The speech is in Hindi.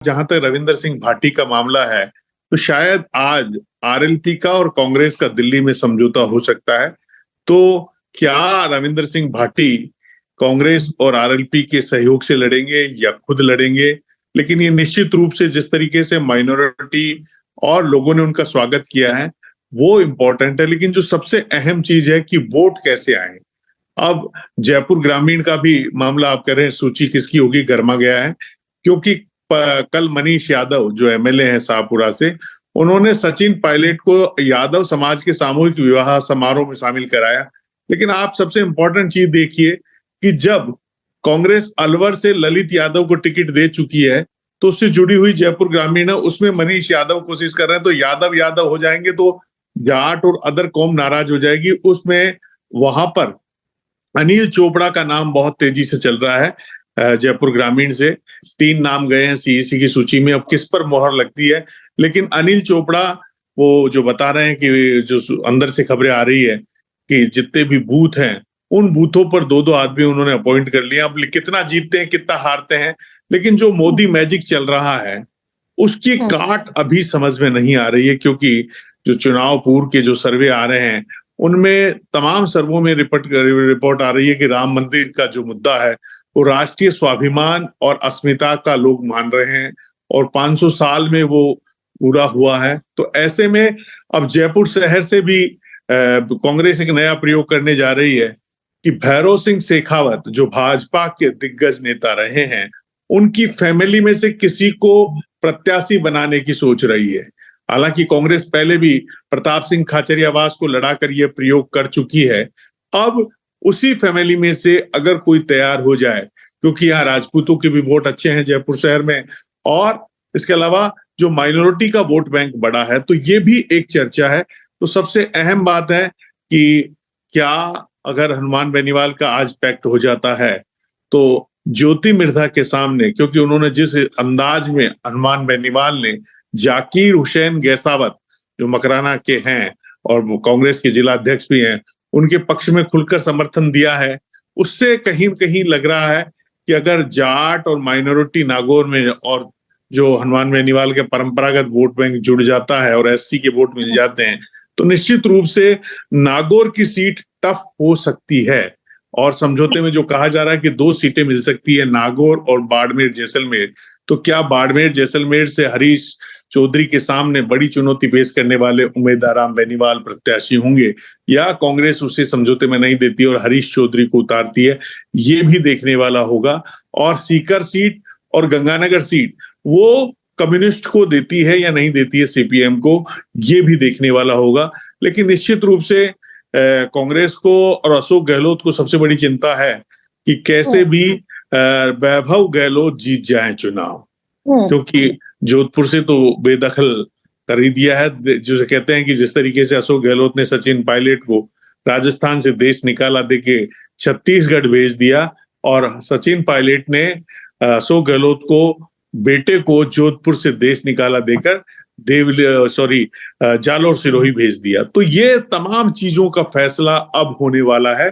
जहां तक रविंदर सिंह भाटी का मामला है, तो शायद आज आरएलपी का और कांग्रेस का दिल्ली में समझौता हो सकता है। तो क्या रविंदर सिंह भाटी कांग्रेस और आरएलपी के सहयोग से लड़ेंगे या खुद लड़ेंगे? लेकिन ये निश्चित रूप से जिस तरीके से माइनॉरिटी और लोगों ने उनका स्वागत किया है, वो इम्पोर्टेंट है। लेकिन जो सबसे अहम चीज है कि वोट कैसे आए। अब जयपुर ग्रामीण का भी मामला आप कह रहे हैं, सूची किसकी होगी, गर्मा गया है। क्योंकि कल मनीष यादव जो एमएलए हैं शाहपुरा से, उन्होंने सचिन पायलट को यादव समाज के सामूहिक विवाह समारोह में शामिल कराया। लेकिन आप सबसे इंपॉर्टेंट चीज देखिए कि जब कांग्रेस अलवर से ललित यादव को टिकट दे चुकी है, तो उससे जुड़ी हुई जयपुर ग्रामीण है, उसमें मनीष यादव कोशिश कर रहे हैं, तो यादव यादव हो जाएंगे तो जाट और अदर कौम नाराज हो जाएगी। उसमें वहां पर अनिल चोपड़ा का नाम बहुत तेजी से चल रहा है। जयपुर ग्रामीण से 3 नाम गए हैं सीईसी की सूची में। अब किस पर मोहर लगती है, लेकिन अनिल चोपड़ा वो जो बता रहे हैं कि जो अंदर से खबरें आ रही है कि जितने भी बूथ हैं उन बूथों पर 2-2 आदमी उन्होंने अपॉइंट कर लिया। अब कितना जीतते हैं कितना हारते हैं, लेकिन जो मोदी मैजिक चल रहा है उसकी काट अभी समझ में नहीं आ रही है। क्योंकि जो चुनाव पूर्व के जो सर्वे आ रहे हैं उनमें तमाम सर्वों में रिपोर्ट आ रही है कि राम मंदिर का जो मुद्दा है वो राष्ट्रीय स्वाभिमान और अस्मिता का लोग मान रहे हैं, और 500 साल में वो पूरा हुआ है। तो ऐसे में अब जयपुर शहर से भी कांग्रेस एक नया प्रयोग करने जा रही है कि भैरव सिंह शेखावत जो भाजपा के दिग्गज नेता रहे हैं, उनकी फैमिली में से किसी को प्रत्याशी बनाने की सोच रही है। हालांकि कांग्रेस पहले भी प्रताप सिंह खाचरियावास को लड़ाकर यह प्रयोग कर चुकी है। अब उसी फैमिली में से अगर कोई तैयार हो जाए, क्योंकि यहाँ राजपूतों के भी वोट अच्छे हैं जयपुर शहर में, और इसके अलावा जो माइनॉरिटी का वोट बैंक बड़ा है, तो ये भी एक चर्चा है। तो सबसे अहम बात है कि क्या अगर हनुमान बेनीवाल का आज पैक्ट हो जाता है तो ज्योति मिर्धा के सामने, क्योंकि उन्होंने जिस अंदाज में हनुमान बेनीवाल ने जाकिर हुसैन गैसावत जो मकराना के हैं और वो कांग्रेस के जिला अध्यक्ष भी हैं, उनके पक्ष में खुलकर समर्थन दिया है, उससे कहीं कहीं लग रहा है कि अगर जाट और माइनॉरिटी नागौर में और जो हनुमान बेनीवाल के परंपरागत वोट बैंक जुड़ जाता है और एससी के वोट मिल जाते हैं, तो निश्चित रूप से नागौर की सीट टफ हो सकती है। और समझौते में जो कहा जा रहा है कि 2 सीटें मिल सकती है, नागौर और बाड़मेर जैसलमेर। तो क्या बाड़मेर जैसलमेर से हरीश चौधरी के सामने बड़ी चुनौती पेश करने वाले उम्मीदवार राम बेनीवाल प्रत्याशी होंगे, या कांग्रेस उसे समझौते में नहीं देती और हरीश चौधरी को उतारती है, ये भी देखने वाला होगा। और सीकर सीट और गंगानगर सीट वो कम्युनिस्ट को देती है या नहीं देती है सीपीएम को, ये भी देखने वाला होगा। लेकिन निश्चित रूप से कांग्रेस को और अशोक गहलोत को सबसे बड़ी चिंता है कि कैसे भी वैभव गहलोत जीत जाए चुनाव, क्योंकि जोधपुर से तो बेदखल कर ही दिया है। जो कहते हैं कि जिस तरीके से अशोक गहलोत ने सचिन पायलट को राजस्थान से देश निकाला देके छत्तीसगढ़ भेज दिया, और सचिन पायलट ने अशोक गहलोत को बेटे को जोधपुर से देश निकाला देकर जालौर सिरोही भेज दिया। तो ये तमाम चीजों का फैसला अब होने वाला है।